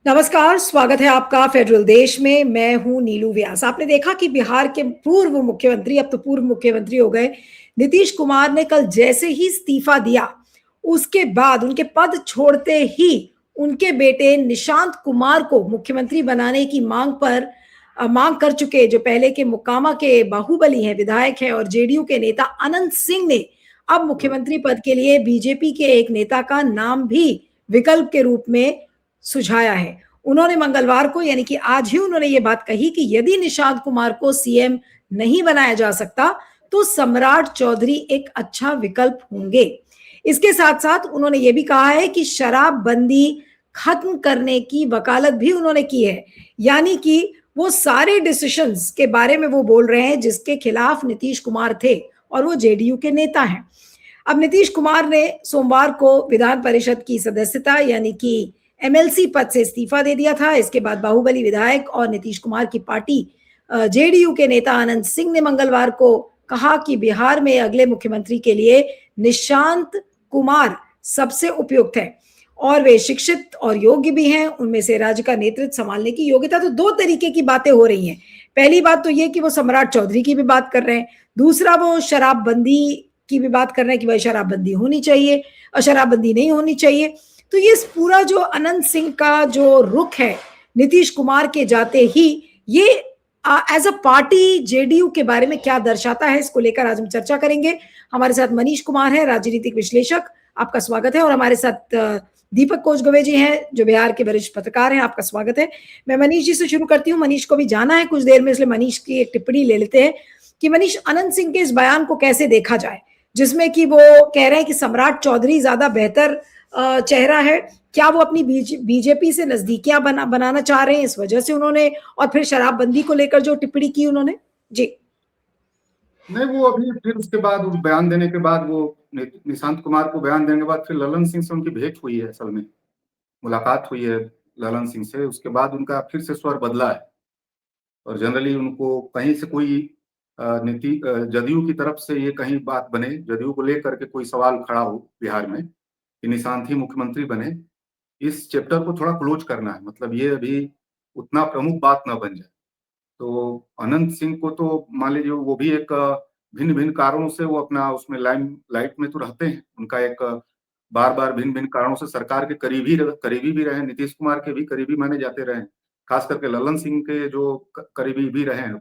नमस्कार, स्वागत है आपका फेडरल देश में। मैं हूं नीलू व्यास। आपने देखा कि बिहार के पूर्व मुख्यमंत्री, अब तो पूर्व मुख्यमंत्री हो गए, नीतीश कुमार ने कल जैसे ही इस्तीफा दिया, उसके बाद उनके पद छोड़ते ही उनके बेटे निशांत कुमार को मुख्यमंत्री बनाने की मांग कर चुके जो पहले के मुकामा के बाहुबली हैं, विधायक हैं और जेडीयू के नेता अनंत सिंह ने अब मुख्यमंत्री पद के लिए बीजेपी के एक नेता का नाम भी विकल्प के रूप में सुझाया है। उन्होंने मंगलवार को, यानी कि आज ही, उन्होंने ये बात कही कि यदि निशांत कुमार को सीएम नहीं बनाया जा सकता तो सम्राट चौधरी एक अच्छा विकल्प होंगे। इसके साथ साथ उन्होंने ये भी कहा है कि शराबबंदी खत्म करने की वकालत भी उन्होंने की है, यानी कि वो सारे डिसीजंस के बारे में वो बोल रहे हैं जिसके खिलाफ नीतीश कुमार थे और वो जेडीयू के नेता हैं। अब नीतीश कुमार ने सोमवार को विधान परिषद की सदस्यता, यानी कि एमएलसी पद से इस्तीफा दे दिया था। इसके बाद बाहुबली विधायक और नीतीश कुमार की पार्टी जेडीयू के नेता अनंत सिंह ने मंगलवार को कहा कि बिहार में अगले मुख्यमंत्री के लिए निशांत कुमार सबसे उपयुक्त है और वे शिक्षित और योग्य भी हैं। उनमें से राज्य का नेतृत्व संभालने की योग्यता, तो दो तरीके की बातें हो रही हैं। पहली बात तो ये कि वो सम्राट चौधरी की भी बात कर रहे हैं, दूसरा वो शराबबंदी की भी बात कर रहे हैं कि भाई शराबबंदी होनी चाहिए और शराबबंदी नहीं होनी चाहिए। तो ये पूरा जो अनंत सिंह का जो रुख है नीतीश कुमार के जाते ही, ये एज अ पार्टी जेडीयू के बारे में क्या दर्शाता है, इसको लेकर आज हम चर्चा करेंगे। हमारे साथ मनीष कुमार है, राजनीतिक विश्लेषक, आपका स्वागत है। और हमारे साथ दीपक कोचगवे जी हैं, जो बिहार के वरिष्ठ पत्रकार हैं, आपका स्वागत है। मैं मनीष जी से शुरू करती हूँ। मनीष को भी जाना है कुछ देर में, इसलिए मनीष की एक टिप्पणी ले लेते हैं कि मनीष, अनंत सिंह के इस बयान को कैसे देखा जाए, जिसमें कि वो कह रहे हैं कि सम्राट चौधरी ज्यादा बेहतर चेहरा है। क्या वो अपनी बीजेपी से नजदीकियां बनाना चाह रहे हैं, इस वजह से उन्होंने, और फिर शराबबंदी को लेकर जो टिप्पणी की उन्होंने? जी नहीं, वो अभी फिर उसके बाद उस बयान देने के बाद वो निशांत कुमार को बयान देने के बाद फिर ललन सिंह से उनकी भेंट हुई है, असल में मुलाकात हुई है ललन सिंह से। उसके बाद उनका फिर से स्वर बदला है और जनरली उनको कहीं से कोई जदयू की तरफ से ये कहीं बात बने, जदयू को लेकर के कोई सवाल खड़ा हो बिहार में कि निशांत ही मुख्यमंत्री बने, इस चैप्टर को थोड़ा क्लोज करना है। मतलब ये अभी उतना प्रमुख बात ना बन जाए। तो अनंत सिंह को तो मान लीजिए वो भी एक भिन्न भिन्न कारणों से वो अपना उसमें लाइट में तो रहते हैं। उनका एक बार बार भिन्न भिन्न कारणों से सरकार के करीबी भी रहे, नीतीश कुमार के भी करीबी माने जाते रहे, खास करके ललन सिंह के जो करीबी भी रहे हैं।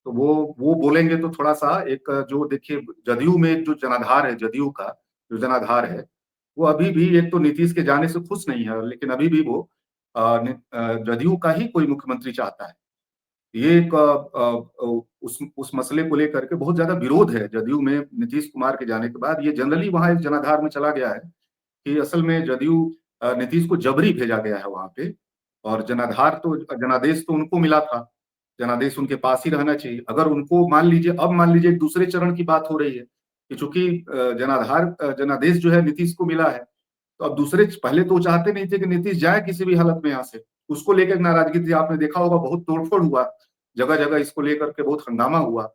तो वो बोलेंगे तो थोड़ा सा एक जो देखिए जदयू में एक जो जनाधार है, जदयू का जो जनाधार है, वो अभी भी एक तो नीतीश के जाने से खुश नहीं है, लेकिन अभी भी वो जदयू का ही कोई मुख्यमंत्री चाहता है। ये एक उस मसले को लेकर के बहुत ज्यादा विरोध है जदयू में नीतीश कुमार के जाने के बाद। ये जनरली वहां एक जनाधार में चला गया है कि असल में जदयू नीतीश को जबरी भेजा गया है वहां पे, और जनाधार तो जनादेश तो उनको मिला था, जनादेश उनके पास ही रहना चाहिए। अगर उनको मान लीजिए, अब मान लीजिए दूसरे चरण की बात हो रही है कि चूंकि जनादेश जो है नीतीश को मिला है, तो अब दूसरे, पहले तो वो चाहते नहीं थे कि नीतीश जाए किसी भी हालत में यहाँ से, उसको लेकर नाराजगी थी। आपने देखा होगा बहुत तोड़फोड़ हुआ, जगह जगह इसको लेकर के बहुत हंगामा हुआ।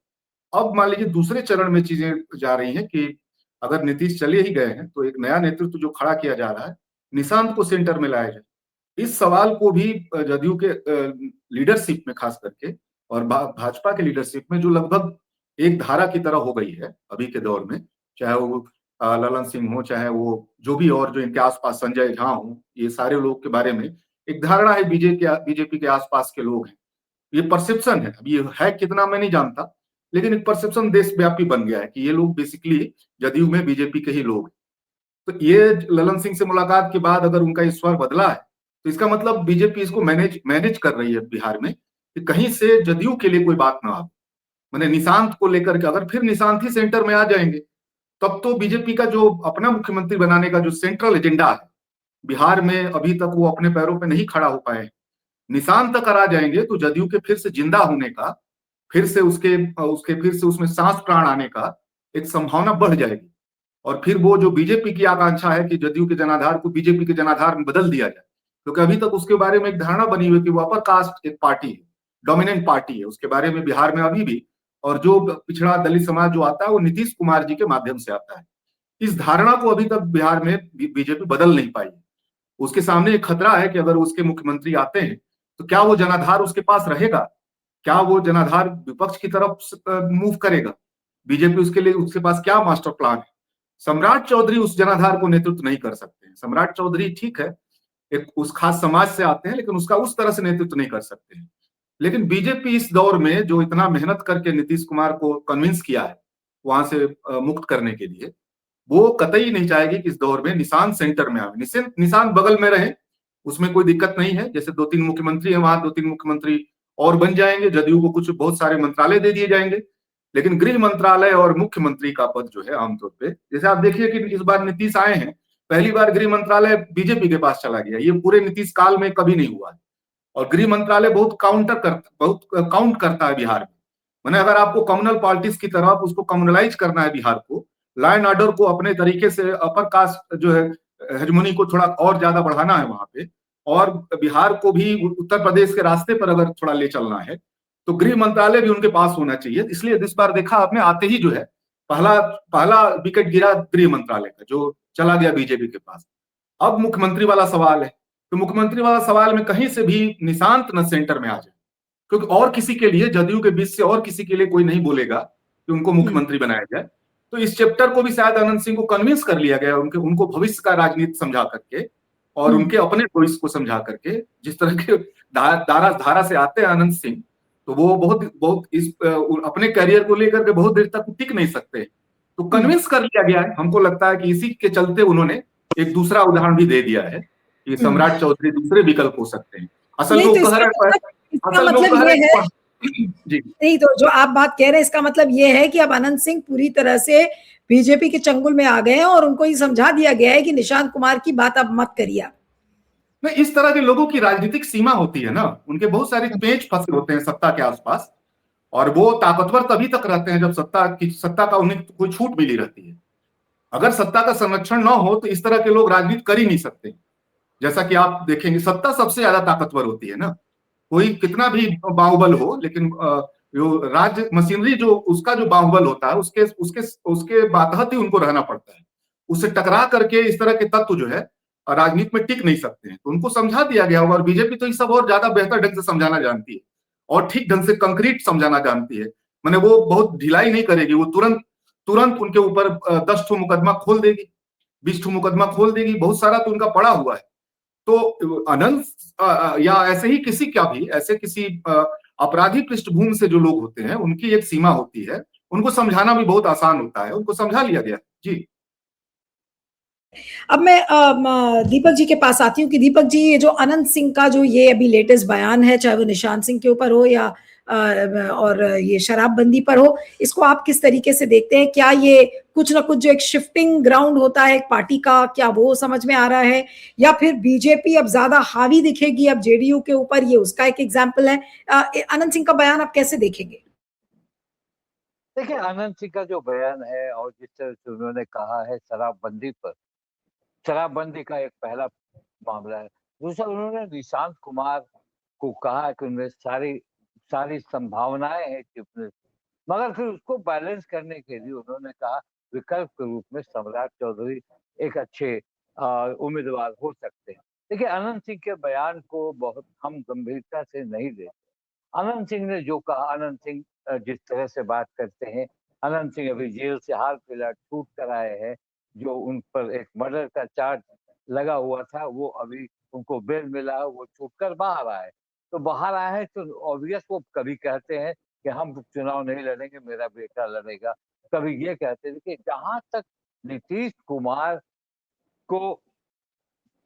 अब मान लीजिए दूसरे चरण में चीजें जा रही हैं कि अगर नीतीश चले ही गए हैं तो एक नया नेतृत्व जो खड़ा किया जा रहा है, निशांत को सेंटर में लाया जाए। इस सवाल को भी जदयू के लीडरशिप में खास करके और भाजपा के लीडरशिप में, जो लगभग एक धारा की तरह हो गई है अभी के दौर में, चाहे वो ललन सिंह हो, चाहे वो जो भी और जो इनके आसपास संजय झा हो, ये सारे लोग के बारे में एक धारणा है, बीजेपी के आसपास के लोग हैं। ये परसेप्शन है, अब ये है कितना मैं नहीं जानता, लेकिन एक परसेप्शन देशव्यापी बन गया है कि ये लोग बेसिकली जदयू में बीजेपी के ही लोग हैं। तो ये ललन सिंह से मुलाकात के बाद अगर उनका स्वर बदला है, तो इसका मतलब बीजेपी इसको मैनेज कर रही है बिहार में कि कहीं से जदयू के लिए कोई बात ना आए। मैंने निशांत को लेकर के, अगर फिर निशांत ही सेंटर में आ जाएंगे, तब तो बीजेपी का जो अपना मुख्यमंत्री बनाने का जो सेंट्रल एजेंडा है बिहार में, अभी तक वो अपने पैरों पे नहीं खड़ा हो पाए। निशांत तक आ जाएंगे तो जदयू के फिर से जिंदा होने का, फिर से उसके उसके फिर से उसमें सांस प्राण आने का एक संभावना बढ़ जाएगी। और फिर वो जो बीजेपी की आकांक्षा है कि जदयू के जनाधार को बीजेपी के जनाधार में बदल दिया जाए, क्योंकि अभी तक उसके बारे में एक धारणा बनी हुई है कि वो अपर कास्ट एक पार्टी है, डोमिनेंट पार्टी है, उसके बारे में बिहार में अभी भी। और जो पिछड़ा दलित समाज जो आता है वो नीतीश कुमार जी के माध्यम से आता है। इस धारणा को अभी तक बिहार में बीजेपी बदल नहीं पाई। उसके सामने एक खतरा है कि अगर उसके मुख्यमंत्री आते हैं तो क्या वो जनाधार उसके पास रहेगा, क्या वो जनाधार विपक्ष की तरफ मूव करेगा, बीजेपी उसके लिए उसके पास क्या मास्टर प्लान है। सम्राट चौधरी उस जनाधार को नेतृत्व नहीं कर सकते हैं। सम्राट चौधरी ठीक है, एक उस खास समाज से आते हैं, लेकिन उसका उस तरह से नेतृत्व नहीं कर सकते हैं। लेकिन बीजेपी इस दौर में जो इतना मेहनत करके नीतीश कुमार को कन्विंस किया है वहां से मुक्त करने के लिए, वो कतई नहीं चाहेगी कि इस दौर में निशान सेंटर में आवे। निशान बगल में रहे, उसमें कोई दिक्कत नहीं है। जैसे 2-3 मुख्यमंत्री हैं वहां 2-3 मुख्यमंत्री और बन जाएंगे, जदयू को कुछ बहुत सारे मंत्रालय दे दिए जाएंगे, लेकिन गृह मंत्रालय और मुख्यमंत्री का पद जो है आमतौर पे, जैसे आप देखिए कि इस बार नीतीश आए हैं, पहली बार गृह मंत्रालय बीजेपी के पास चला गया। ये पूरे नीतीश काल में कभी नहीं हुआ है। और गृह मंत्रालय बहुत काउंट करता है बिहार में। मैंने अगर आपको कम्युनल पार्टीज की तरफ उसको कम्युनलाइज करना है बिहार को, लॉ एंड ऑर्डर को अपने तरीके से अपर कास्ट जो है हेजमोनी को थोड़ा और ज्यादा बढ़ाना है वहां पे, और बिहार को भी उत्तर प्रदेश के रास्ते पर अगर थोड़ा ले चलना है, तो गृह मंत्रालय भी उनके पास होना चाहिए। इसलिए इस बार देखा आपने आते ही जो है पहला पहला विकेट गिरा गृह मंत्रालय का, जो चला गया बीजेपी के पास। अब मुख्यमंत्री वाला सवाल है, तो मुख्यमंत्री वाला सवाल में कहीं से भी निशांत न सेंटर में आ जाए, क्योंकि और किसी के लिए जदयू के बीच से और किसी के लिए कोई नहीं बोलेगा कि उनको मुख्यमंत्री बनाया जाए। तो इस चैप्टर को भी शायद अनंत सिंह को कन्विंस कर लिया गया, उनको भविष्य का राजनीति समझा करके और उनके अपने भविष्य को समझा करके। जिस तरह के धारा से आते हैं अनंत सिंह, तो वो बहुत बहुत अपने करियर को लेकर के बहुत देर तक टिक नहीं सकते, तो कन्विंस कर लिया गया है। हमको लगता है कि इसी के चलते उन्होंने एक दूसरा उदाहरण भी दे दिया है कि सम्राट चौधरी दूसरे विकल्प हो सकते हैं। असल नहीं, लोग तो कह रहे हैं, इसका असल लोग मतलब कह ये रहे है जी नहीं, तो जो आप बात कह रहे हैं इसका मतलब ये है कि अब अनंत सिंह पूरी तरह से बीजेपी के चंगुल में आ गए हैं और उनको ये समझा दिया गया है कि निशांत कुमार की बात अब मत करिए। नहीं, इस तरह के लोगों की राजनीतिक सीमा होती है ना, उनके बहुत सारे पेच फंसे होते हैं सत्ता के आसपास, और वो ताकतवर तभी तक रहते हैं जब सत्ता का उन्हें कोई छूट मिली रहती है। अगर सत्ता का संरक्षण ना हो तो इस तरह के लोग राजनीति कर ही नहीं सकते। जैसा कि आप देखेंगे सत्ता सबसे ज्यादा ताकतवर होती है ना, कोई कितना भी बाहुबल हो, लेकिन जो राज्य मशीनरी जो उसका जो बाहुबल होता है उसके उसके उसके बातहत ही उनको रहना पड़ता है। उससे टकरा करके इस तरह के तत्व जो है राजनीति में टिक नहीं सकते हैं। तो उनको समझा दिया गया होगा, और बीजेपी तो ये सब और ज्यादा बेहतर ढंग से समझाना जानती है और ठीक ढंग से कंक्रीट समझाना जानती है। मैंने वो बहुत ढिलाई नहीं करेगी, वो तुरंत तुरंत उनके ऊपर 10 ठो मुकदमा खोल देगी, 20 ठो मुकदमा खोल देगी, बहुत सारा तो उनका पड़ा हुआ है। तो अनंत या ऐसे ही किसी का भी ऐसे किसी आपराधिक पृष्ठभूमि से जो लोग होते हैं उनकी एक सीमा होती है, उनको समझाना भी बहुत आसान होता है, उनको समझा लिया गया जी। अब मैं दीपक जी के पास आती हूँ कि दीपक जी, ये जो अनंत सिंह का जो ये अभी लेटेस्ट बयान है, चाहे वो निशांत सिंह के ऊपर हो या और ये शराबबंदी पर हो, इसको आप किस तरीके से देखते हैं? क्या ये कुछ ना कुछ जो एक शिफ्टिंग ग्राउंड होता है एक पार्टी का, क्या वो समझ में आ रहा है, या फिर बीजेपी अब ज्यादा हावी दिखेगी अब जेडीयू के ऊपर, ये उसका एक एग्जाम्पल है? अनंत सिंह का बयान आप कैसे देखेंगे? देखिए, आनंद सिंह का जो बयान है और जिस तरह से उन्होंने कहा है शराबबंदी पर, शराबबंदी का एक पहला मामला है। दूसरा, उन्होंने निशांत कुमार को कहा कि उनमें सारी सारी संभावनाएं हैं चुपने, मगर फिर उसको बैलेंस करने के लिए उन्होंने कहा विकल्प के रूप में सम्राट चौधरी एक अच्छे उम्मीदवार हो सकते हैं। देखिए, अनंत सिंह के बयान को बहुत हम गंभीरता से नहीं लेते। अनंत सिंह ने जो कहा, अनंत सिंह जिस तरह से बात करते हैं, अनंत सिंह अभी जेल से हाल फिलहाल छूट कर आए हैं। जो उन पर एक मर्डर का चार्ज लगा हुआ था, वो अभी उनको बेल मिला है, वो छूट कर बाहर आए। तो बाहर आए हैं तो ऑब्वियस वो कभी कहते हैं कि हम चुनाव नहीं लड़ेंगे, मेरा बेटा लड़ेगा। कभी ये कहते हैं कि जहां तक नीतीश कुमार को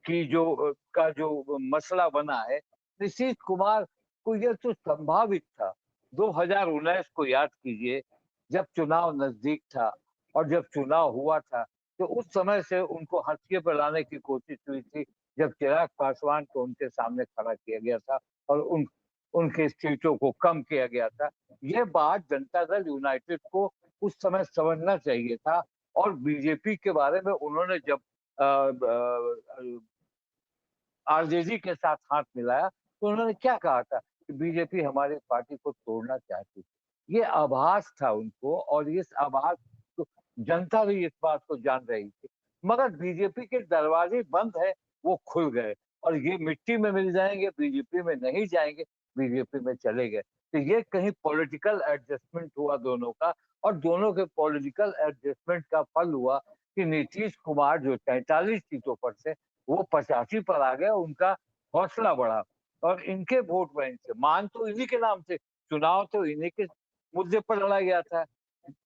की जो मसला बना है, नीतीश कुमार को यह तो संभावित था। 2019 को याद कीजिए, जब चुनाव नजदीक था और जब चुनाव हुआ था, तो उस समय से उनको हथिये पर लाने की कोशिश हुई थी, जब चिराग पासवान को उनके सामने खड़ा किया गया था और उनके सीटों को कम किया गया था। यह बात जनता दल यूनाइटेड को उस समय समझना चाहिए था। और बीजेपी के बारे में उन्होंने जब आरजेडी के साथ हाथ मिलाया तो उन्होंने क्या कहा था कि बीजेपी हमारी पार्टी को तोड़ना चाहती थी। ये आभास था उनको, और इस आभास को जनता भी इस बात को जान रही थी। मगर बीजेपी के दरवाजे बंद है, वो खुल गए और ये मिट्टी में मिल जाएंगे, बीजेपी में नहीं जाएंगे, बीजेपी में चले गए। तो ये कहीं पॉलिटिकल एडजस्टमेंट हुआ दोनों का, और दोनों के पॉलिटिकल एडजस्टमेंट का फल हुआ कि नीतीश कुमार जो 43 सीटों पर थे वो 85 पर आ गए, उनका हौसला बढ़ा और इनके वोट बैंक से मान तो इन्हीं के नाम से, चुनाव तो इन्हीं के मुद्दे पर लड़ा गया था।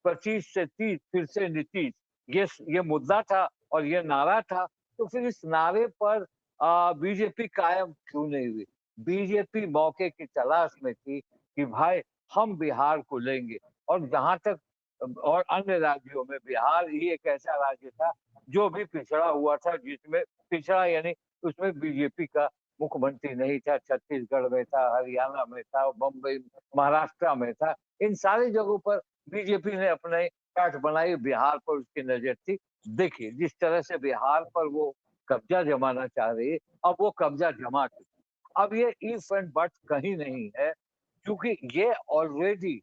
25 से 30 फिर से नीतीश, ये मुद्दा था और ये नारा था। तो फिर इस नारे पर बीजेपी कायम क्यों नहीं हुई? बीजेपी मौके की तलाश में थी कि भाई हम बिहार को लेंगे, और जहां तक और अन्य राज्यों में बिहार ही एक ऐसा राज्य था जो भी पिछड़ा हुआ था, जिसमें पिछड़ा यानी उसमें बीजेपी का मुख्यमंत्री नहीं था। छत्तीसगढ़ में था, हरियाणा में था, बम्बई महाराष्ट्र में था, इन सारी जगहों पर बीजेपी ने अपने काट बनाई, बिहार पर उसकी नजर थी। देखिए जिस तरह से बिहार पर वो कब्जा जमाना चाह रही है, अब वो कब्जा जमा चुकी। अब ये इफ एंड बट कहीं नहीं है, क्योंकि ये ऑलरेडी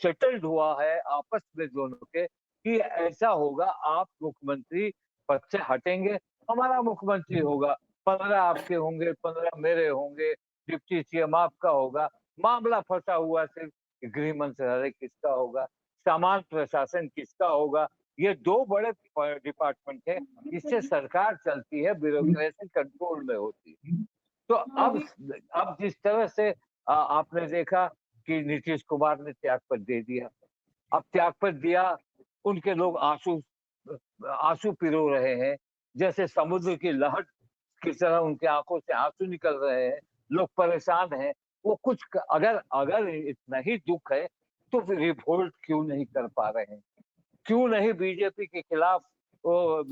सेटल्ड हुआ है आपस में दोनों के कि ऐसा होगा, आप मुख्यमंत्री पद से हटेंगे, हमारा मुख्यमंत्री होगा, 15 आपके होंगे, 15 मेरे होंगे, डिप्टी सीएम आपका होगा। मामला फंसा हुआ सिर्फ गृह मंत्रालय किसका होगा, सामान्य प्रशासन किसका होगा। ये दो बड़े डिपार्टमेंट है, इससे सरकार चलती है, ब्यूरोक्रेसी कंट्रोल में होती है। तो अब जिस तरह से आपने देखा कि नीतीश कुमार ने त्यागपत्र दे दिया, अब त्यागपत्र दिया, उनके लोग आंसू आंसू पिरो रहे हैं, जैसे समुद्र की लहर की तरह उनके आंखों से आंसू निकल रहे हैं, लोग परेशान हैं। वो कुछ अगर अगर इतना ही दुख है तो फिर रिवोल्ट क्यों नहीं कर पा रहे हैं? क्यों नहीं बीजेपी के खिलाफ वो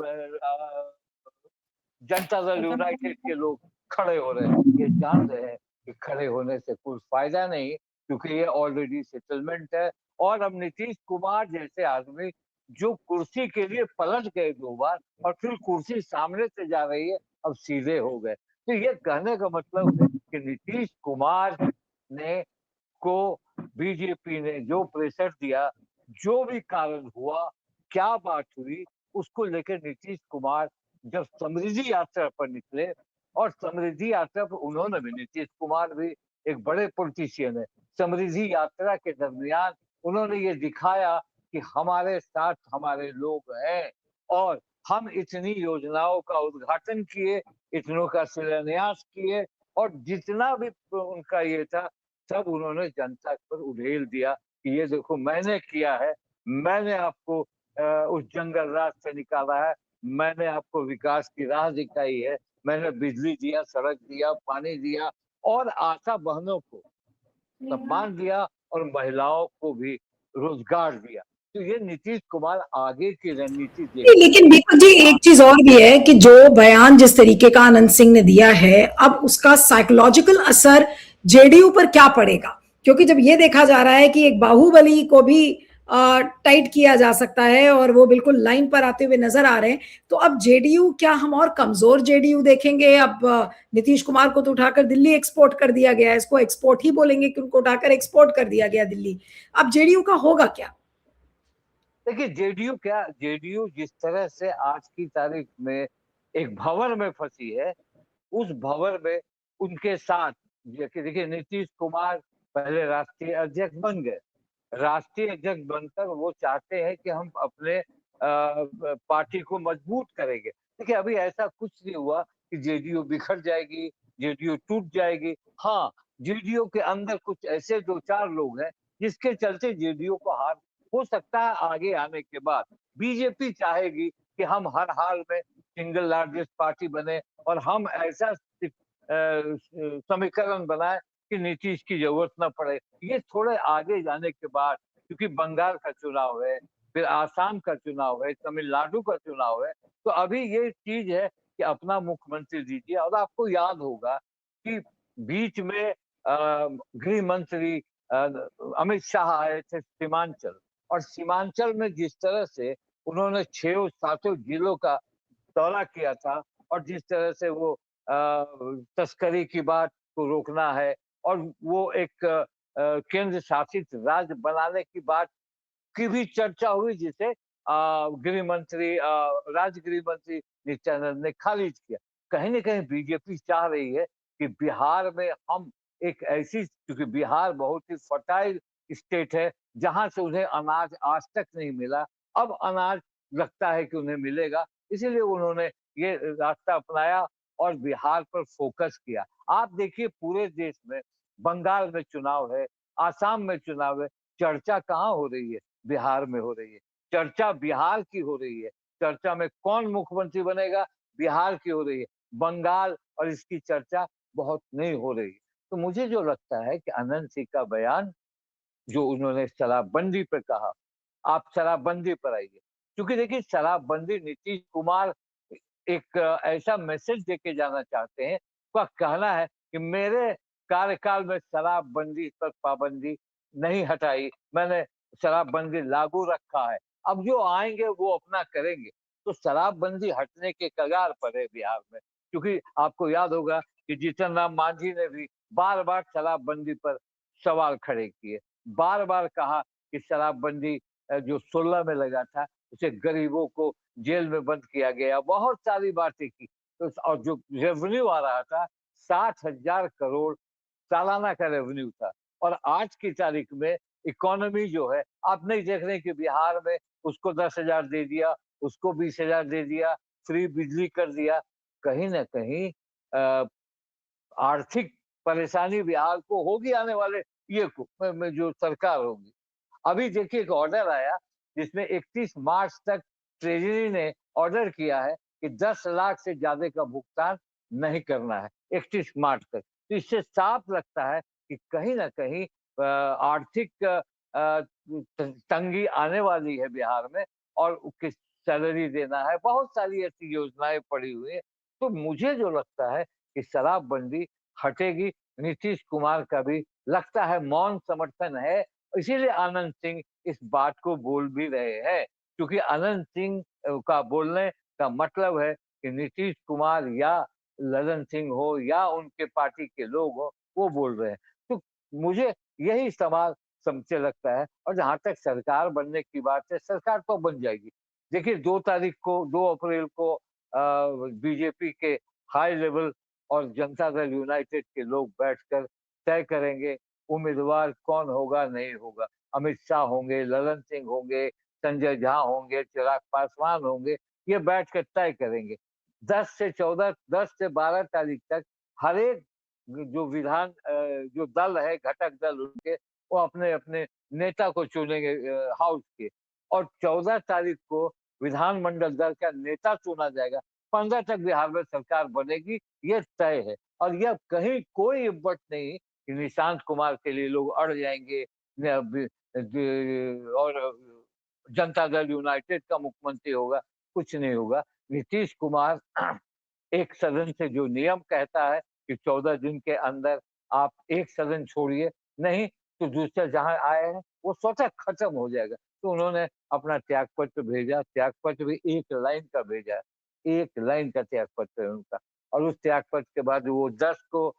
जनता दल यूनाइटेड के लोग खड़े हो रहे हैं? ये जान रहे हैं कि खड़े होने से कोई फायदा नहीं, क्योंकि ये ऑलरेडी सेटलमेंट है। और अब नीतीश कुमार जैसे आदमी जो कुर्सी के लिए पलट गए 2 बार और फिर कुर्सी सामने से जा रही है, अब सीधे हो गए। तो ये कहने का मतलब है कि नीतीश कुमार ने को बीजेपी ने जो प्रेशर दिया, जो भी कारण हुआ, क्या बात हुई, उसको लेकर नीतीश कुमार जब समृद्धि यात्रा पर निकले, और समृद्धि यात्रा पर उन्होंने भी, नीतीश कुमार भी एक बड़े पॉलिटिशियन है, समृद्धि यात्रा के दरमियान उन्होंने ये दिखाया कि हमारे साथ हमारे लोग हैं, और हम इतनी योजनाओं का उद्घाटन किए, इतनों का शिलान्यास किए, और जितना भी उनका ये था सब उन्होंने जनता पर उड़ेल दिया कि ये देखो मैंने किया है, मैंने आपको उस जंगल राज से निकाला है, मैंने आपको विकास की राह दिखाई है, मैंने बिजली दिया, सड़क दिया, पानी दिया, और आशा बहनों को सम्मान दिया, और महिलाओं को भी रोजगार दिया। तो ये नीतीश कुमार आगे की रणनीति देखते लेकिन दीपक जी एक चीज और भी है कि जो बयान जिस तरीके का आनंद सिंह ने दिया है, अब उसका साइकोलॉजिकल असर जेडीयू पर क्या पड़ेगा? क्योंकि जब ये देखा जा रहा है कि एक बाहुबली को भी टाइट किया जा सकता है और वो बिल्कुल लाइन पर आते हुए नजर आ रहे हैं, तो अब जेडीयू, क्या हम और कमजोर जेडीयू देखेंगे? अब नीतीश कुमार को तो उठाकर दिल्ली एक्सपोर्ट कर दिया गया है, इसको एक्सपोर्ट ही बोलेंगे कि उनको उठाकर एक्सपोर्ट कर दिया गया दिल्ली। अब जेडीयू का होगा क्या? देखिए जेडीयू जिस तरह से आज की तारीख में एक भंवर में फंसी है, उस भंवर में उनके साथ देखिए नीतीश कुमार पहले राष्ट्रीय अध्यक्ष बन गए, राष्ट्रीय अध्यक्ष बनकर वो चाहते हैं कि हम अपने पार्टी को मजबूत करेंगे। देखिए अभी ऐसा कुछ नहीं हुआ कि जेडीयू बिखर जाएगी, जेडीयू टूट जाएगी। हाँ, जेडीयू के अंदर कुछ ऐसे 2-4 लोग हैं जिसके चलते जेडीयू को हार हो सकता है आगे आने के बाद। बीजेपी चाहेगी कि हम हर हाल में सिंगल लार्जेस्ट पार्टी बने, और हम ऐसा समीकरण बनाए कि नीतीश की जरूरत न पड़े। ये थोड़े आगे जाने के बाद, क्योंकि बंगाल का चुनाव है, फिर आसाम का चुनाव है, तमिलनाडु का चुनाव है, तो अभी ये चीज है कि अपना मुख्यमंत्री दीजिए। और आपको याद होगा कि बीच में गृह मंत्री अमित शाह आए थे सीमांचल, और सीमांचल में जिस तरह से उन्होंने 6-7 जिलों का दौरा किया था, और जिस तरह से वो तस्करी की बात को रोकना है, और वो एक केंद्र शासित राज्य बनाने की बात की भी चर्चा हुई, जिसे गृह मंत्री राज्य गृह मंत्री नित्यानंद ने खारिज किया। कहीं न कहीं बीजेपी चाह रही है कि बिहार में हम एक ऐसी, क्योंकि बिहार बहुत ही फर्टाइल स्टेट है, जहाँ से उन्हें अनाज आज तक नहीं मिला, अब अनाज लगता है कि उन्हें मिलेगा, इसीलिए उन्होंने ये रास्ता अपनाया और बिहार पर फोकस किया। आप देखिए पूरे देश में बंगाल में चुनाव है, आसाम में चुनाव है, चर्चा कहाँ हो रही है? बिहार में हो रही है। चर्चा बिहार की हो रही है। चर्चा में कौन मुख्यमंत्री बनेगा? बिहार की हो रही है। बंगाल और इसकी चर्चा बहुत नहीं हो रही है। तो मुझे जो लगता है कि अनंत सिंह का बयान जो उन्होंने शराबबंदी पे कहा, आप शराबबंदी पर आइए। क्योंकि देखिए शराबबंदी नीतीश कुमार एक ऐसा मैसेज देके जाना चाहते हैं, उनका कहना है कि मेरे कार्यकाल में शराबबंदी पर पाबंदी नहीं हटाई, मैंने शराबबंदी लागू रखा है। अब जो आएँगे वो अपना करेंगे। तो शराबबंदी हटने के कगार पर है बिहार में। क्योंकि आपको याद होगा कि जीतन राम मांझी ने भी बार-बार शराबबंदी पर सवाल खड़े किए। बार-बार कहा कि शराबबंदी जो 16 में लगा था, उसे गरीबों को जेल में बंद किया गया, बहुत सारी बातें की। तो और जो रेवेन्यू आ रहा था, 60,000 करोड़ सालाना का रेवेन्यू था। और आज की तारीख में इकोनॉमी जो है, आप नहीं देख रहे कि बिहार में उसको 10,000 दे दिया, उसको 20,000 दे दिया, फ्री बिजली कर दिया। कहीं न कहीं अ, आर्थिक परेशानी बिहार को होगी आने वाले ये को में जो सरकार होगी। अभी देखिए एक ऑर्डर आया जिसमें 31 मार्च तक ट्रेजरी ने ऑर्डर किया है कि 10 लाख से ज्यादा का भुगतान नहीं करना है 31 मार्च तक। तो इससे साफ लगता है कि कहीं न कहीं आर्थिक तंगी आने वाली है बिहार में और किस सैलरी देना है, बहुत सारी ऐसी योजनाएँ पड़ी हुई हैं। तो मुझे जो लगता है कि शराबबंदी हटेगी, नीतीश कुमार का भी लगता है मौन समर्थन है, इसीलिए आनंद सिंह इस बात को बोल भी रहे हैं। क्योंकि आनंद सिंह का बोलने का मतलब है कि नीतीश कुमार या ललन सिंह हो या उनके पार्टी के लोग हो, वो बोल रहे हैं। तो मुझे यही सवाल समझे लगता है। और जहाँ तक सरकार बनने की बात है, सरकार तो बन जाएगी। देखिए 2 तारीख को 2 अप्रैल को बीजेपी के हाई लेवल और जनता दल यूनाइटेड के लोग बैठकर तय करेंगे उम्मीदवार कौन होगा, नहीं होगा। अमित शाह होंगे, ललन सिंह होंगे, संजय झा होंगे, चिराग पासवान होंगे, ये बैठकर तय करेंगे। 10 से 12 तारीख तक हर एक जो दल है, घटक दल उनके, वो अपने-अपने नेता को चुनेंगे हाउस के। और 14 तारीख को विधानमंडल दल का नेता चुना जाएगा। 15 तक बिहार में सरकार बनेगी, ये तय है। और यह कहीं कोई इफ़्फ़र्ट नहीं कि निशांत कुमार के लिए लोग अड़ जाएँगे या और जनता दल यूनाइटेड का मुख्यमंत्री होगा, कुछ नहीं होगा। नीतीश कुमार एक सदन से जो नियम कहता है कि 14 दिन के अंदर आप एक सदन छोड़िए, नहीं तो दूसरा जहाँ आए हैं वो स्वतः खत्म हो जाएगा। तो उन्होंने अपना त्यागपत्र भेजा, त्यागपत्र भी 1 लाइन का भेजा है, 1 लाइन का त्यागपत्र है उनका। और उस त्यागपत्र के बाद वो 10 को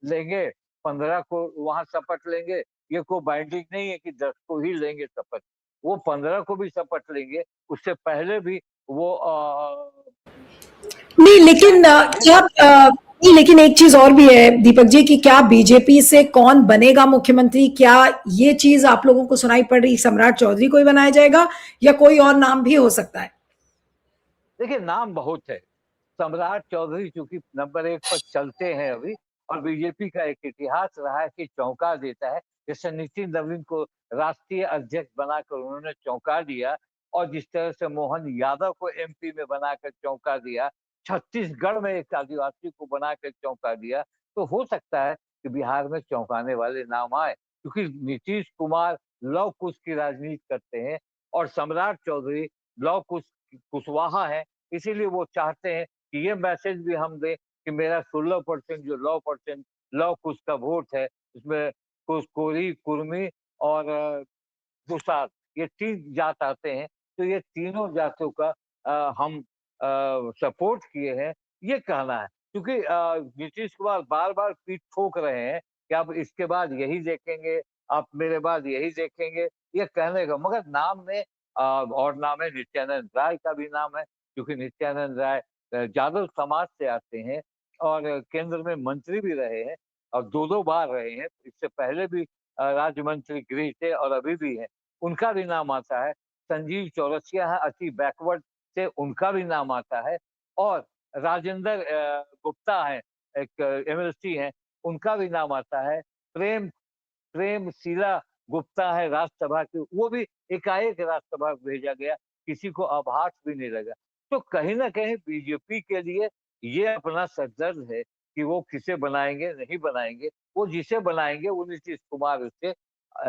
लेंगे, 15 को वहाँ शपथ लेंगे, ये कोई बाइंडिंग नहीं है कि 10 को ही लेंगे शपथ। वो 15 को भी शपथ लेंगे, उससे पहले भी वो नहीं लेकिन क्या नहीं लेकिन एक चीज और भी है दीपक जी कि क्या बीजेपी से कौन बनेगा मुख्यमंत्री, क्या ये चीज आप लोगों को सुनाई पड़ रही सम्राट चौधरी को ही बनाया जाएगा या कोई और नाम भी हो सकता है? देखिए नाम बहुत है। सम्राट चौधरी चूँकि नंबर 1 पर चलते हैं अभी और बीजेपी का एक इतिहास रहा है कि चौंका देता है। जैसे नितिन नवीन को राष्ट्रीय अध्यक्ष बनाकर उन्होंने चौंका दिया और जिस तरह से मोहन यादव को एमपी में बनाकर चौंका दिया, छत्तीसगढ़ में एक आदिवासी को बनाकर चौंका दिया, तो हो सकता है कि बिहार में चौंकाने वाले नाम आए। क्योंकि नीतीश कुमार लव-कुश की राजनीति करते हैं और सम्राट चौधरी लव-कुश कुशवाहा है, इसीलिए वो चाहते हैं कि ये मैसेज भी हम दें कि मेरा 16% जो लव-कुश का वोट है, उसमें कुश, कोरी, कुर्मी और दुसाध ये 3 जात आते हैं, तो ये तीनों जातों का हम सपोर्ट किए हैं, ये कहना है। क्योंकि नीतीश कुमार बार-बार पीठ ठोक रहे हैं कि आप इसके बाद यही देखेंगे, आप मेरे बाद यही देखेंगे, ये कहने का मगर नाम में और नाम है नित्यानंद राय का भी नाम है, क्योंकि नित्यानंद राय यादव समाज से आते हैं और केंद्र में मंत्री भी रहे हैं और 2-2 बार रहे हैं। इससे पहले भी राज्य मंत्री गृह थे और अभी भी हैं। उनका भी नाम आता है। संजीव चौरसिया है अति बैकवर्ड से, उनका भी नाम आता है। और राजेंद्र गुप्ता है, एक एमएलसी हैं, उनका भी नाम आता है। प्रेमशीला गुप्ता है राज्यसभा की, वो भी एकाएक राज्यसभा भेजा गया, किसी को आभास भी नहीं लगा। तो कहीं ना कहीं बीजेपी के लिए ये अपना सददर्द है कि वो किसे बनाएंगे नहीं बनाएंगे। वो जिसे बनाएंगे वो नीतीश कुमार उससे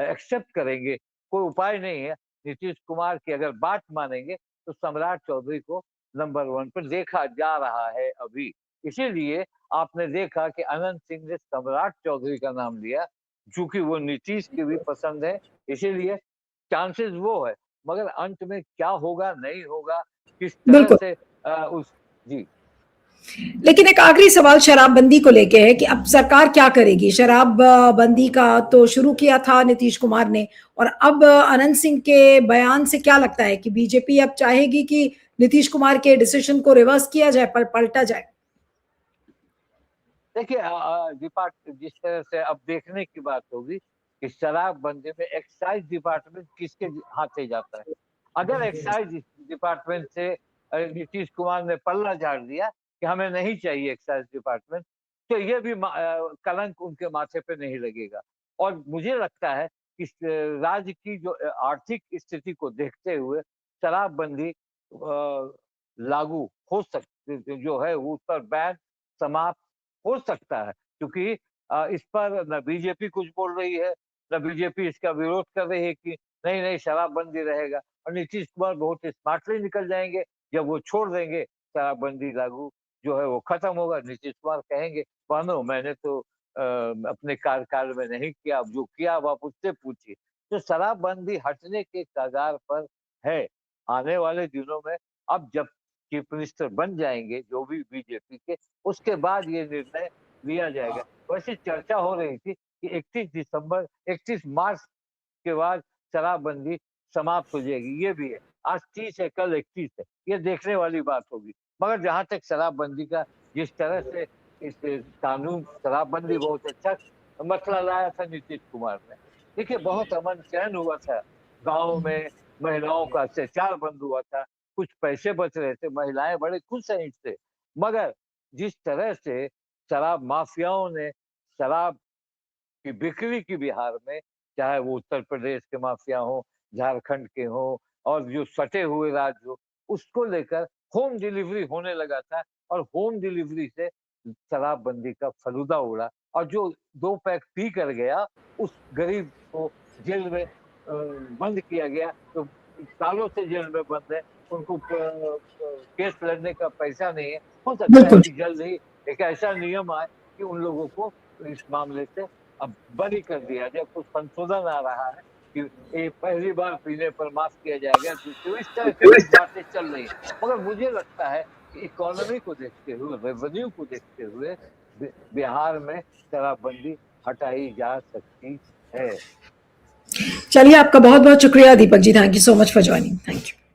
एक्सेप्ट करेंगे, कोई उपाय नहीं है। नीतीश कुमार की अगर बात मानेंगे तो सम्राट चौधरी को नंबर 1 पर देखा जा रहा है अभी। इसीलिए आपने देखा कि अनंत सिंह ने सम्राट चौधरी का नाम लिया, चूंकि वो नीतीश की भी पसंद है, इसीलिए चांसेस वो है। मगर अंत में क्या होगा नहीं होगा, किस तरह बिल्कुल। से उस जी लेकिन एक आखिरी सवाल शराबबंदी को लेके है कि अब सरकार क्या करेगी? शराब बंदी का तो शुरू किया था नीतीश कुमार ने, और अब अनंत सिंह के बयान से क्या लगता है कि बीजेपी अब चाहेगी कि नीतीश कुमार के डिसीजन को रिवर्स किया जाए, पलटा जाए? देखिए जिस तरह से अब देखने की बात होगी कि शराबबंदी में एक्साइज डिपार्टमेंट किसके हाथे जाता है। अगर एक्साइज डिपार्टमेंट से नीतीश कुमार ने पल्ला झाड़ दिया कि हमें नहीं चाहिए एक्साइज डिपार्टमेंट, तो ये भी कलंक उनके माथे पे नहीं लगेगा। और मुझे लगता है कि राज्य की जो आर्थिक स्थिति को देखते हुए शराबबंदी लागू हो सकती, जो है उस पर बैन समाप्त हो सकता है, क्योंकि इस पर न बीजेपी कुछ बोल रही है, न बीजेपी इसका विरोध कर रही है कि नहीं नहीं शराबबंदी रहेगा। और नीतीश कुमार बहुत स्मार्टली निकल जाएंगे, जब वो छोड़ देंगे शराबबंदी लागू जो है वो खत्म होगा। नीतीश कुमार कहेंगे बहनों मैंने तो अपने कार्यकाल में नहीं किया, अब जो किया अब आप उससे पूछिए। तो शराबबंदी हटने के कगार पर है आने वाले दिनों में। अब जब चीफ मिनिस्टर बन जाएंगे जो भी बीजेपी के, उसके बाद ये निर्णय लिया जाएगा। वैसे चर्चा हो रही थी कि 31 मार्च के बाद शराबबंदी समाप्त हो जाएगी, ये भी है। आज 30 है, कल 31 है, ये देखने वाली बात होगी। मगर जहां तक शराबबंदी का, जिस तरह से इस कानून शराबबंदी बहुत अच्छा मसला लाया था नीतीश कुमार ने। देखिए बहुत अमन चैन हुआ था गाँव में, महिलाओं का अत्याचार बंद हुआ था, कुछ पैसे बच रहे थे, महिलाएं बड़े खुश हैं इससे। मगर जिस तरह से शराब माफियाओं ने शराब की बिक्री की बिहार में, चाहे वो उत्तर प्रदेश के माफिया हो, झारखंड के हो और जो सटे हुए राज्य हो, उसको लेकर होम डिलीवरी होने लगा था। और होम डिलीवरी से शराबबंदी का फलूदा उड़ा, और जो 2 पैक पी कर गया उस गरीब को जेल में बंद किया गया। तो सालों से जेल में बंद है, उनको केस लड़ने का पैसा नहीं है। हो सकता है बिल्कुल। कि जल्द ही एक ऐसा नियम आए कि उन लोगों को इस मामले से अब बरी कर दिया जाए। कुछ संशोधन आ रहा है कि ये पहली बार पीने पर माफ किया जाएगा, तो इस तरह की कुछ बातें चल रही है। मगर मुझे लगता है कि इकोनॉमी को देखते हुए, रेवेन्यू को देखते हुए बिहार में शराबबंदी हटाई जा सकती है। चलिए, आपका बहुत बहुत शुक्रिया Deepak ji. Thank you so much for joining. Thank you.